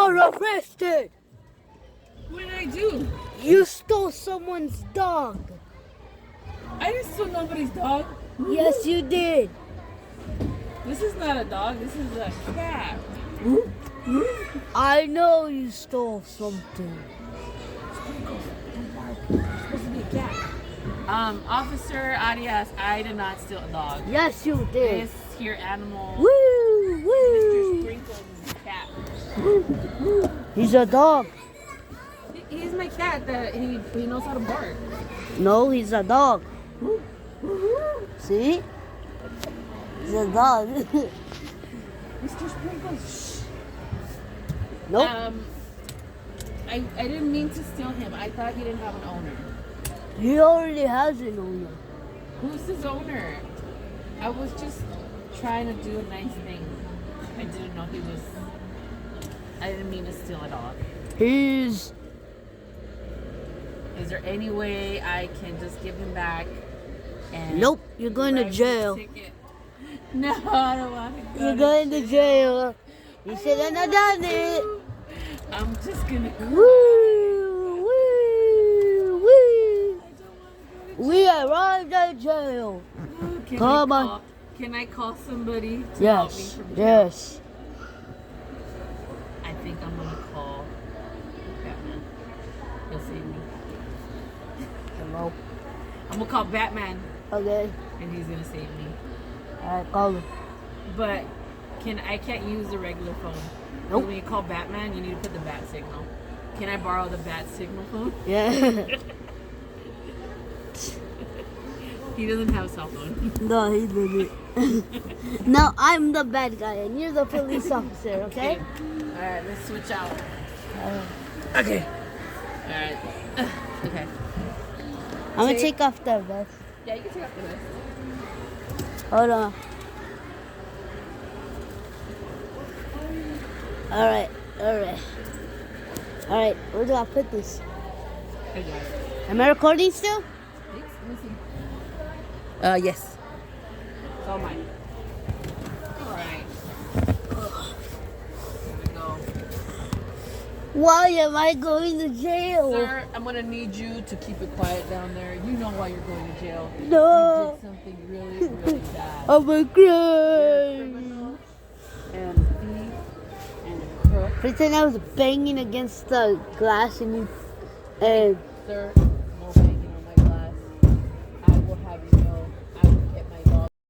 are arrested. What did I do? You stole someone's dog. I didn't steal nobody's dog. Yes, you did. This is not a dog. This is a cat. I know you stole something. It's supposed to be a cat. Officer Arias, I did not steal a dog. Yes, you did. This here animal, Woo, Mr. woo. Sprinkles, is a cat. He's a dog. He's my cat that he knows how to bark. No, he's a dog. See? He's a dog. Mr. Sprinkles. Nope. I didn't mean to steal him. I thought he didn't have an owner. He already has an owner. Who's his owner? I was just trying to do a nice thing. I didn't know he was. I didn't mean to steal a dog. He's. Is there any way I can just give him back? And Nope, you're going to write me a jail. ticket? No, I don't want to go. You're going to jail. You shouldn't have done it. I'm just gonna. Woo! Woo! Woo! We arrived at jail. Can Come I on. call, Can I call somebody to help me Yes, from jail? yes. I think I'm gonna call Batman. He'll save me. Hello. I'm gonna call Batman, Okay. and he's gonna save me. Alright, call him. But I can't use the regular phone. 'Cause Nope. When you call Batman, you need to put the bat signal. Can I borrow the bat signal phone? Yeah. He doesn't have a cell phone. No, he didn't. Now I'm the bad guy and you're the police officer, okay? All right, let's switch out. Okay. All right. Okay. I'm gonna take off the vest. Yeah, you can take off the vest. Hold on. Alright, alright. Alright, where do I put this? I got it. Am I recording still? Thanks. Let me see. Yes. It's all mine. All right. Here we go. Why am I going to jail? Sir, I'm gonna need you to keep it quiet down there. You know why you're going to jail. No. You did something really, really bad. I'm a You're a crime. criminal and a thief and a crook. Pretend I was banging against the glass and Sir,